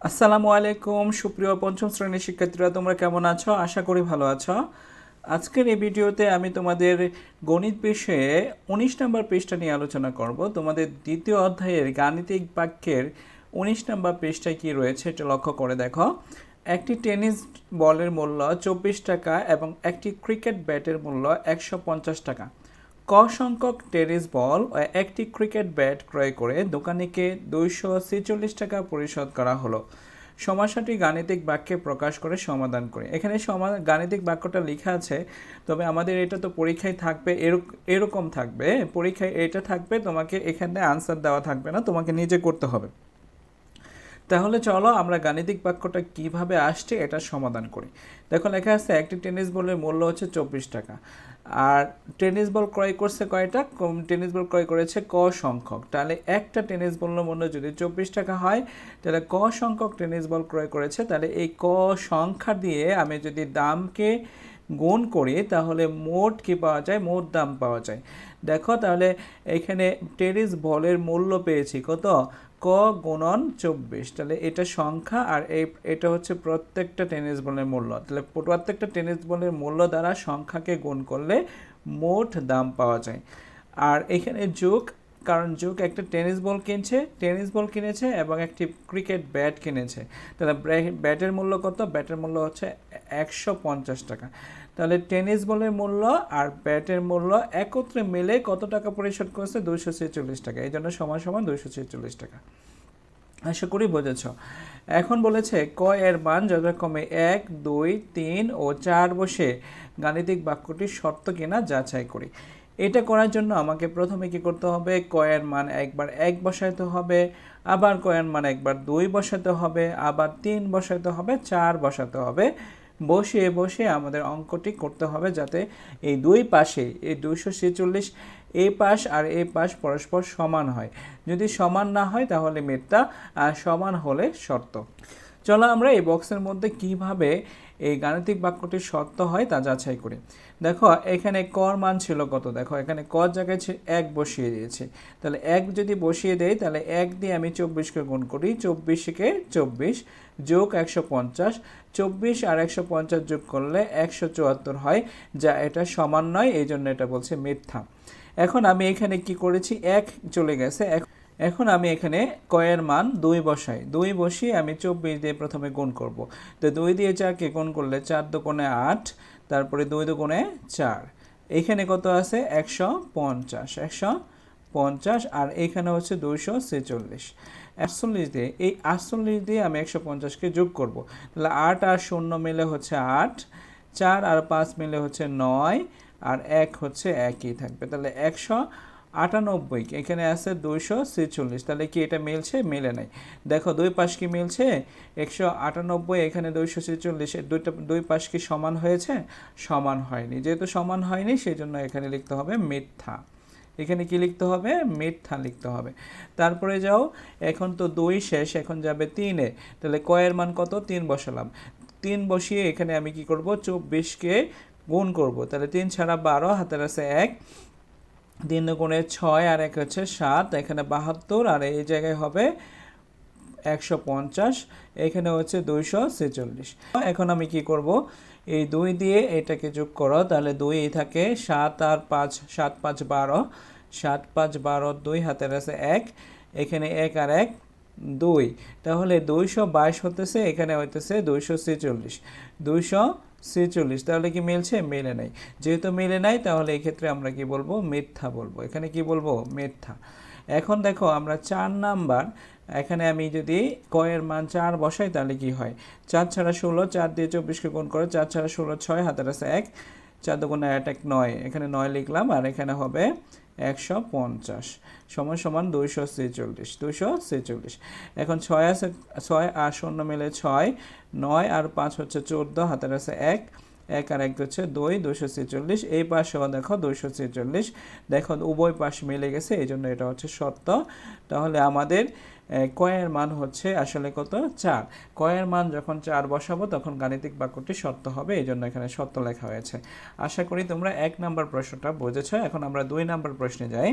আসসালামু আলাইকুম সুপ্রিয় পঞ্চম শ্রেণীর শিক্ষার্থীরা, তোমরা কেমন আছো? আশা করি ভালো আছো। আজকের এই ভিডিওতে আমি তোমাদের গণিত বিষয়ে ১৯ নম্বর পৃষ্ঠা নিয়ে আলোচনা করব। তোমাদের দ্বিতীয় অধ্যায়ের গাণিতিক বাক্যের ১৯ নম্বর পৃষ্ঠায় কি রয়েছে এটা লক্ষ্য করে দেখো। একটি টেনিস বলের মূল্য ২৪ টাকা এবং একটি ক্রিকেট ব্যাটের মূল্য ১৫০ টাকা। ক সংখ্যক টেনিস বল ও একটি ক্রিকেট ব্যাট ক্রয় করে দোকানিকে ২৪৬ টাকা পরিশোধ করা হলো। সমস্যাটি গাণিতিক বাক্যে প্রকাশ করে সমাধান করে। এখানে গাণিতিক বাক্যটা লেখা আছে, তবে আমাদের এটা তো পরীক্ষায় থাকবে, এরকম থাকবে, পরীক্ষায় এটা থাকবে, তোমাকে এখানে আনসার দেওয়া থাকবে না, তোমাকে নিজে করতে হবে। তাহলে চলো আমরা গাণিতিক বাক্যটা কিভাবে আসছে এটা সমাধান করি। দেখো লেখা আছে একটি টেনিস বলের মূল্য হচ্ছে ২৪ টাকা, আর টেনিস বল ক্রয় করছে কয়টা? টেনিস বল ক্রয় করেছে ক সংখ্যক। তাহলে একটা টেনিস বলের মূল্য যদি ২৪ টাকা হয়, তাহলে ক সংখ্যক টেনিস বল ক্রয় করেছে, তাহলে এই ক সংখ্যা দিয়ে আমি যদি দামকে গুণ করি তাহলে মোট কি পাওয়া যায়? মোট দাম পাওয়া যায়। দেখো তাহলে এখানে টেনিস বলের মূল্য পেয়েছি কত? ক গুণন ২৪। তাহলে এটা সংখ্যা, আর এটা হচ্ছে প্রত্যেকটা টেনিস বলের মূল্য। তাহলে প্রত্যেকটা টেনিস বলের মূল্য দ্বারা সংখ্যাকে গুণ করলে মোট দাম পাওয়া যায়। আর এখানে যোগ, কারণ যোগ একটা টেনিস বল কিনেছে এবং একটি ক্রিকেট ব্যাট কিনেছে। তাহলে ব্যাটের মূল্য কত? ব্যাটের মূল্য হচ্ছে ১৫০ টাকা। তাহলে টেনিস বলের মূল্য আর ব্যাটের মূল্য একত্রে মিলে কত টাকা পরিশোধ করেছে? ২৪৬ টাকা। এই জন্য সমান সমান ২৪৬ টাকা। আশা করি বুঝেছ। এখন বলেছে ক এর মান যথাক্রমে ১, ২, ৩ ও ৪ বসে গাণিতিক বাক্যটির শর্ত কিনা যাচাই করি। এটা করার জন্য আমাকে প্রথমে কি করতে হবে? ক এর মান একবার ১ বসাইতে হবে, আবার ক এর মান একবার ২ বসাতে হবে, আবার ৩ বসাতে হবে, ৪ বসাতে হবে। বসিয়ে বসিয়ে আমাদের অঙ্কটি করতে হবে যাতে এই দুই পাশে এই ২৪৬ এই পাশ আর এই পাশ পরস্পর সমান হয়। যদি সমান না হয় তাহলে মিথ্যা, আর সমান হলে সত্য। চলো আমরা এই বক্সের মধ্যে কিভাবে এই গাণিতিক বাক্যটির সত্য হয় তা যাচাই করি। দেখো এখানে কর মান ছিল কত? দেখো এখানে কর জায়গায় ১ বসিয়ে দিয়েছি। তাহলে ১ যদি বসিয়ে দেই তাহলে ১ দিয়ে আমি ২৪কে গুণ করি, ২৪কে ২৪ যোগ ১৫০, ২৪ আর ১৫০ যোগ করলে ১৭৪ হয়, যা এটা সমান নয়, এই জন্য এটা বলছে মিথ্যা। এখন আমি এখানে কি করেছি? ১ চলে গেছে। এখন আমি এখানে কয়ের মান ২ বসাই। ২ বসিয়ে আমি ২৪ দিয়ে প্রথমে গুণ করব। তো ২ দিয়ে ৪কে গুণ করলে ৪ দুগুণে ৮, তারপরে ২ দুগুণে ৪। এখানে কত আছে? ১৫০। ১৫০ আর এখানে হচ্ছে ২৪৬। ৪৮ দিয়ে এই ৪৮ দিয়ে আমি ১৫০কে যোগ করব। তাহলে ৮ আর ০ মিলে হচ্ছে ৮, ৪ আর ৫ মিলে হচ্ছে ৯, আর ১ হচ্ছে একই থাকবে। তাহলে ১৯৮ এখানে আছে ২৪৬। তাহলে কি এটা মিলছে? মিলে নাই। দেখো দুই পাশ কি মিলছে? ১৯৮ এখানে ২৪৬, দুই পাশ কি সমান হয়েছে? সমান হয়নি। যেহেতু সমান হয়নি সেই জন্য এখানে লিখতে হবে মিথ্যা। এখানে কি লিখতে হবে? মিথ্যা লিখতে হবে। তারপরে যাও, এখন তো ২ শেষ, এখন যাবে ৩-এ। তাহলে কয়ের মান কত? ৩ বসালাম। ৩ বসিয়ে এখানে আমি কি করব? ২৪কে গুণ করব। তাহলে ৩ ছাড়া ১২, হাতের আছে ১, ৩ গুণে ৬ আর ১ হচ্ছে ৭, এখানে ৭২, আর এই জায়গায় হবে ১৫০, এখানে হচ্ছে ২৪৬। এখন আমি কি করব? এই ২ দিয়ে এটাকে যোগ করো, তাহলে ২ থাকে, ৭ আর ৫, ৭ ৫ ১২, ৭ ৫ ১২, ২ হাতের আছে ১, এখানে ১ আর ১ ২, তাহলে ২২২ হতেছে, এখানে হইতেছে ২৪৬। ২৪৬, তাহলে কি মিলছে? মিলে নাই। যেহেতু মিলে নাই তাহলে এই ক্ষেত্রে আমরা কি বলবো? মিথ্যা বলবো। এখানে কি বলবো? মিথ্যা। এখন দেখো আমরা ৪ নাম্বার, এখানে আমি যদি কয়ের মান ৪ বসাই তাহলে কি হয়? ৪ ছাড়া ১৬, ৪ দিয়ে ২৪কে গুণ করো, ৪ ছাড়া ১৬ ৬, হাতের আছে ১, ৪ দুগুণে ৮ ১ ৯, এখানে ৯ লিখলাম, আর এখানে হবে ১৫০ সমান সমান ২৪৬। এখন ৬ আছে, ৬ আর ০ মিলে ৬, ৯ আর ৫ হচ্ছে ১৪, হাতের আছে ১, ১ আর ১ হচ্ছে ২, ২৪৬। এই পাশেও দেখো ২৪৬। দেখো উভয় পাশ মিলে গেছে, এই জন্য এটা হচ্ছে সত্য। তাহলে আমাদের কয়ের মান হচ্ছে আসলে কত? ৪। কয়ের মান যখন ৪ বসাবো তখন গাণিতিক বাক্যটি সত্য হবে, এই জন্য এখানে সত্য লেখা হয়েছে। আশা করি তোমরা ১ নম্বর প্রশ্নটা বুঝেছ। এখন আমরা ২ নম্বর প্রশ্নে যাই।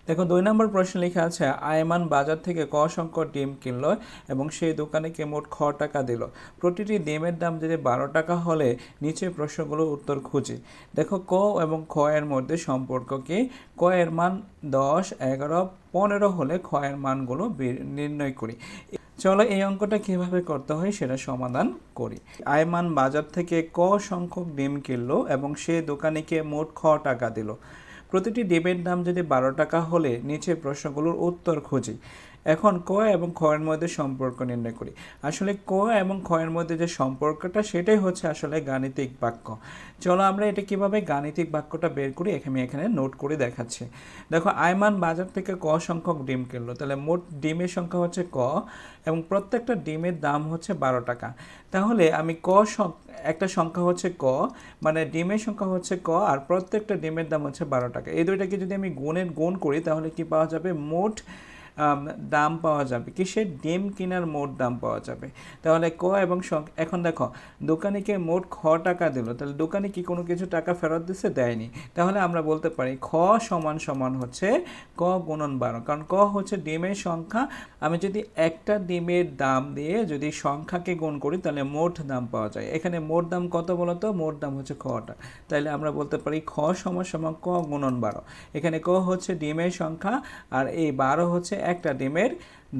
দেখো 2 নম্বর প্রশ্ন লেখা আছে আয়মান বাজার থেকে ক সংখ্যক ডিম কিনলো এবং সেই দোকানিকে মোট খ টাকা দিল। প্রতিটি ডিমের দাম যদি 12 টাকা হলে নিচে প্রশ্নগুলোর উত্তর খুঁজি। দেখো ক এবং খ এর মধ্যে সম্পর্ক কি? ক এর মান 10, 11, 15 হলে খ এর মানগুলো নির্ণয় করি। চলো এই অঙ্কটা কিভাবে করতে হয় সেটা সমাধান করি। আয়মান বাজার থেকে ক সংখ্যক ডিম কিনলো এবং সে দোকানিকে মোট খ টাকা দিল। প্রতিটি ডিমের দাম যদি 12 টাকা হলে নিচে প্রশ্নগুলোর উত্তর খুঁজি। এখন ক এবং খ এর মধ্যে সম্পর্ক নির্ণয় করি। আসলে ক এবং খ এর মধ্যে যে সম্পর্কটা সেটাই হচ্ছে আসলে গাণিতিক বাক্য। চলো আমরা এটা কিভাবে গাণিতিক বাক্যটা বের করি আমি এখানে নোট করে দেখাচ্ছি। দেখো আয়মান বাজার থেকে ক সংখ্যক ডিম কিনলো, তাহলে মোট ডিমের সংখ্যা হচ্ছে ক এবং প্রত্যেকটা ডিমের দাম হচ্ছে 12 টাকা। তাহলে আমি একটা সংখ্যা হচ্ছে ক, মানে ডিমের সংখ্যা হচ্ছে ক আর প্রত্যেকটা ডিমের দাম হচ্ছে 12 টাকা। এই দুইটাকে যদি আমি গুণ করি তাহলে কি পাওয়া যাবে? মোট দাম পাওয়া যাবে। কিসের? ডিম কেনার মোট দাম পাওয়া যাবে। তাহলে ক এবং এখন দেখো দোকানিকে মোট খ টাকা দিল, তাহলে দোকানি কি কোনো কিছু টাকা ফেরত দিচ্ছে? দেয়নি। তাহলে আমরা বলতে পারি খ সমান সমান হচ্ছে ক গুণন 12, কারণ ক হচ্ছে ডিমের সংখ্যা। আমি যদি একটা ডিমের দাম দিয়ে যদি সংখ্যাকে গুণ করি তাহলে মোট দাম পাওয়া যায়। এখানে মোট দাম কত বলতো? মোট দাম হচ্ছে খটা। তাহলে আমরা বলতে পারি খ সমান সমান ক গুণন 12। এখানে ক হচ্ছে ডিমের সংখ্যা আর এই 12 হচ্ছে একটা ডিমের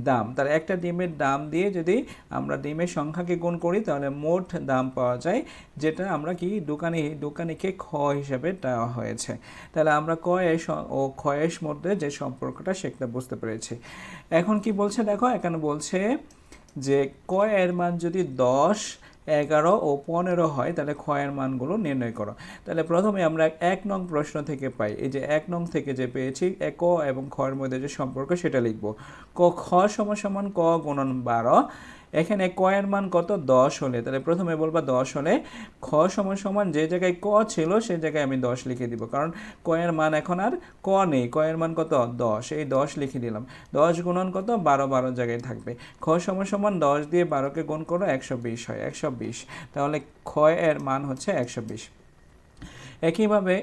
দাম। তাহলে একটা ডিমের দাম দিয়ে যদি আমরা ডিমের সংখ্যাকে গুণ করি তাহলে মোট দাম পাওয়া যায়, যেটা আমরা কি দোকানিকে খ হিসেবে দেওয়া হয়েছে। তাহলে আমরা ক ও খ এর মধ্যে যে সম্পর্কটা সেটা বুঝতে পেরেছি। এখন কি বলছে দেখো, এখানে বলছে যে ক এর মান যদি 10, 11 ও 15 হয় তাহলে খ এর মানগুলো নির্ণয় করো। তাহলে প্রথমে আমরা 1 নং প্রশ্ন থেকে পাই, এই যে 1 নং থেকে যে পেয়েছি ক এবং খ এর মধ্যে যে সম্পর্ক সেটা লিখব। খ সমান সমান ক গুণন 12। এখানে ক এর মান কত? 10 হলে, তাহলে প্রথমে বলবা 10 হলে খ সমান সমান যে জায়গায় ক ছিল সেই জায়গায় আমি 10 লিখে দিব, কারণ ক এর মান এখন আর ক নেই। ক এর মান কত? 10, এই 10 লিখে দিলাম। 10 গুণন কত? 12, 12 জায়গায় থাকবে। খ সমান সমান 10 দিয়ে 12কে গুণ করো 120 হয়, 120। তাহলে খ এর মান হচ্ছে 120। একইভাবে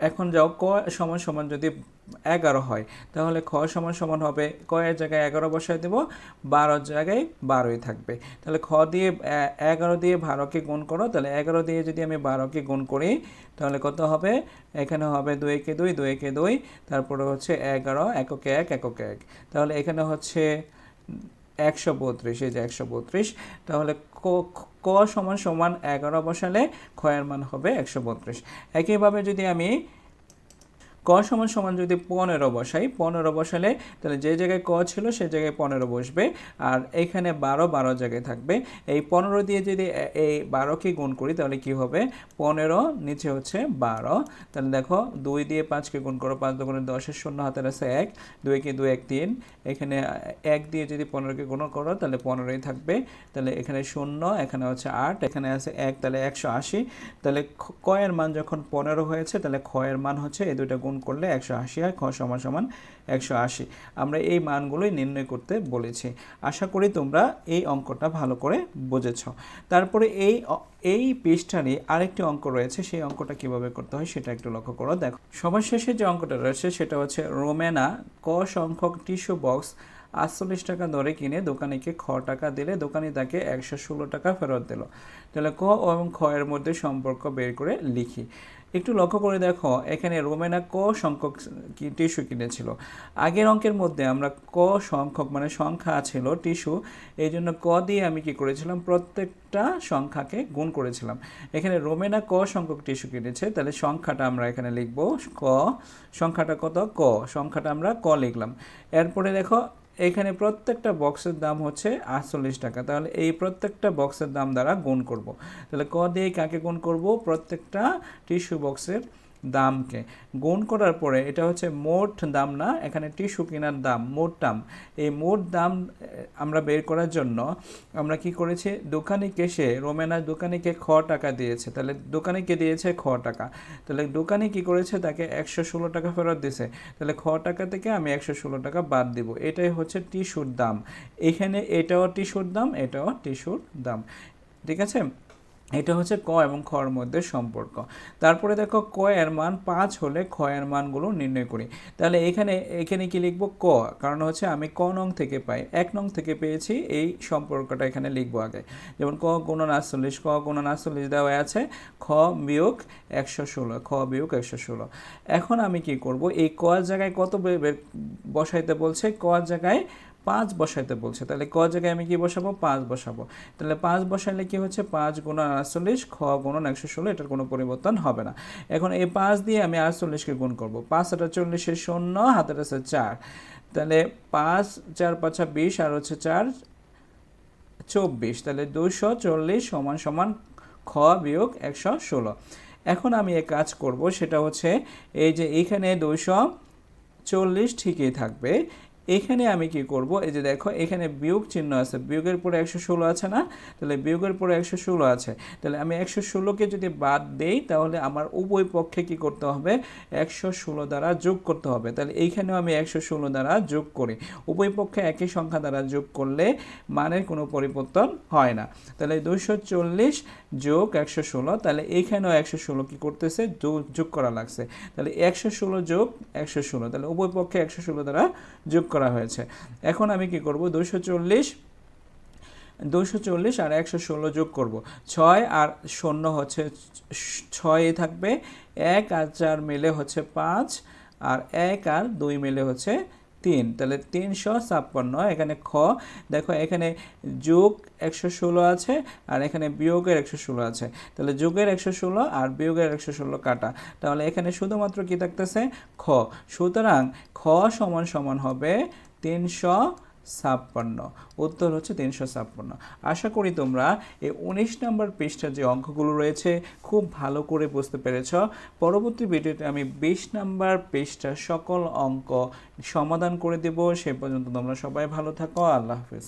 এখন যাও ক সমান সমান যদি 11 হয় তাহলে খ সমান সমান হবে ক এর জায়গায় 11 বসায় দেব, 12 জায়গায় 12ই থাকবে। তাহলে খ দিয়ে 11 দিয়ে 12কে গুণ করো, তাহলে 11 দিয়ে যদি আমি 12কে গুণ করি তাহলে কত হবে? এখানে হবে 2 একে 2, 2 একে 2, তারপরে হচ্ছে 11 এককে 1, এককে 1। তাহলে এখানে হচ্ছে 132, এই যে 132। তাহলে ক সমান সমান 11 বসালে খ এর মান হবে 132। একইভাবে যদি আমি ক সমান সমান যদি 15 বসাই, 15 বসালে তাহলে যে জায়গায় ক ছিল সেই জায়গায় 15 বসবে, আর এখানে 12, 12 জায়গায় থাকবে। এই 15 দিয়ে যদি এই 12কে গুণ করি তাহলে কি হবে? 15 নিচে হচ্ছে 12। তাহলে দেখো 2 দিয়ে 5কে গুণ করো, 5 দুগুণে 10, এর শূন্য হাতের আছে 1, 2 কে 2, 1, 3। এখানে 1 দিয়ে যদি 15কে গুণ করো তাহলে 15ই থাকবে। তাহলে এখানে 0, এখানে হচ্ছে 8, এখানে আছে 1, তাহলে 180। তাহলে ক এর মান যখন 15 হয়েছে তাহলে খ এর মান হচ্ছে এই দুইটা গুণ করলে 180 হয়, খ সমান সমান 180। আমরা এই মানগুলোই নির্ণয় করতে বলেছি। আশা করি তোমরা এই অঙ্কটা ভালো করে বুঝেছ। তারপরে এই পৃষ্ঠারই আরেকটি অঙ্ক রয়েছে, সেই অঙ্কটা কিভাবে করতে হয় সেটা একটু লক্ষ্য করো। দেখো সবার শেষে যে অঙ্কটা রয়েছে সেটা হচ্ছে রোমেনা ক সংখ্যক টিস্যু বক্স 48 টাকা দরে কিনে দোকানিকে খ টাকা দিলে দোকানি তাকে 116 টাকা ফেরত দিল। তাহলে ক এবং খ এর মধ্যে সম্পর্ক বের করে লিখি। একটু লক্ষ্য করে দেখো, এখানে রোমেনা ক সংখ্যক টিস্যু কিনেছিল। আগের অঙ্কের মধ্যে আমরা ক সংখ্যক মানে সংখ্যা ছিল টিস্যু, এই জন্য ক দিয়ে আমি কি করেছিলাম? প্রত্যেকটা সংখ্যাকে গুণ করেছিলাম। এখানে রোমেনা ক সংখ্যক টিস্যু কিনেছে, তাহলে সংখ্যাটা আমরা এখানে লিখব ক। সংখ্যাটা কত? ক। সংখ্যাটা আমরা ক লিখলাম। এরপরে দেখো এখানে প্রত্যেকটা বক্সের দাম হচ্ছে 48 টাকা, তাহলে এই প্রত্যেকটা বক্সের দাম দ্বারা গুণ করব। তাহলে ক দিয়ে কাকে গুণ করব? প্রত্যেকটা টিস্যু বক্সের দামকে। গুণ করার পরে এটা হচ্ছে মোট দাম না, এখানে টিস্যু কেনার দাম, মোট দাম। এই মোট দাম আমরা বের করার জন্য আমরা কি করেছি? দোকানিকে রোমেনার দোকানিকে খ টাকা দিয়েছে, তাহলে দোকানিকে দিয়েছে খ টাকা, তাহলে দোকানি কি করেছে? তাকে 116 টাকা ফেরত দিয়েছে। তাহলে খ টাকা থেকে আমি 116 টাকা বাদ দিব। এটাই হচ্ছে টিস্যুর দাম। এখানে এটাও টিস্যুর দাম, এটাও টিস্যুর দাম। ঠিক আছে? এটা হচ্ছে ক এবং খর মধ্যে সম্পর্ক। তারপরে দেখো ক এর মান 5 হলে খ এর মানগুলো নির্ণয় করি। তাহলে এখানে এখানে কি লিখব ক, কারণ হচ্ছে আমি ক নং থেকে পাই, 1 নং থেকে পেয়েছি, এই সম্পর্কটা এখানে লিখব আগে। যেমন ক গুণন 48, ক গুণন 48 দেওয়া আছে, খ বিয়োগ 116, খ বিয়োগ 116। এখন আমি কি করব, এই ক জায়গায় কত বসাইতে বলছে, ক জায়গায় 5 বসাইতে বলছে, তাহলে ক জায়গায় আমি কি বসাবো, 5 বসাবো। তাহলে 5 বসাইলে কি হচ্ছে, 5 গুণন 48, খ গুণন 116, এটার কোনো পরিবর্তন হবে না। এখন এই 5 দিয়ে আমি 48কে গুণ করব, 5 আর 40 শূন্য, হাতের আছে 4, তাহলে 5 4 5 20 আর হচ্ছে 4 24, তাহলে 240 সমান সমান খ বিয়োগ 116। এখন আমি এক কাজ করব, সেটা হচ্ছে এই যে এইখানে 240 ঠিকই থাকবে, এখানে আমি কি করব, এই যে দেখো এখানে বিয়োগ চিহ্ন আছে, বিয়োগের পরে 116 আছে না, তাহলে বিয়োগের পরে 116 আছে, তাহলে আমি 116কে যদি বাদ দেই তাহলে আমার উভয় পক্ষে কি করতে হবে, 116 দ্বারা যোগ করতে হবে। তাহলে এইখানেও আমি 116 দ্বারা যোগ করি, উভয় পক্ষে একই সংখ্যা দ্বারা যোগ করলে মানের কোনো পরিবর্তন হয় না। তাহলে 240 যোগ 116, তাহলে এইখানেও 116 কি করতেছে, যোগ করা লাগছে, তাহলে 116 যোগ 116, তাহলে উভয় পক্ষে 116 দ্বারা যোগ করা হয়েছে। এখন আমি কি করব, 240 আর 116 যোগ করব, 6 আর 0 হচ্ছে 6 থাকবে, 1 আর 4 মিলে হচ্ছে 5, আর 1 আর 2 মিলে হচ্ছে 3, তাহলে 356। এখানে খ দেখো, এখানে যোগ 116 আছে আর এখানে বিয়োগের 116 আছে, তাহলে যোগের 116 আর বিয়োগের 116 কাটা, তাহলে এখানে শুধুমাত্র কি থাকতেছে, খ। সুতরাং খ সমান সমান হবে 356, উত্তর হচ্ছে 356। আশা করি তোমরা এই 19 নম্বর পৃষ্ঠার যে অঙ্কগুলো রয়েছে খুব ভালো করে বুঝতে পেরেছ। পরবর্তী ভিডিওতে আমি 20 নম্বর পৃষ্ঠার সকল অঙ্ক সমাধান করে দেব। সে পর্যন্ত তোমরা সবাই ভালো থাকো। আল্লাহ হাফেজ।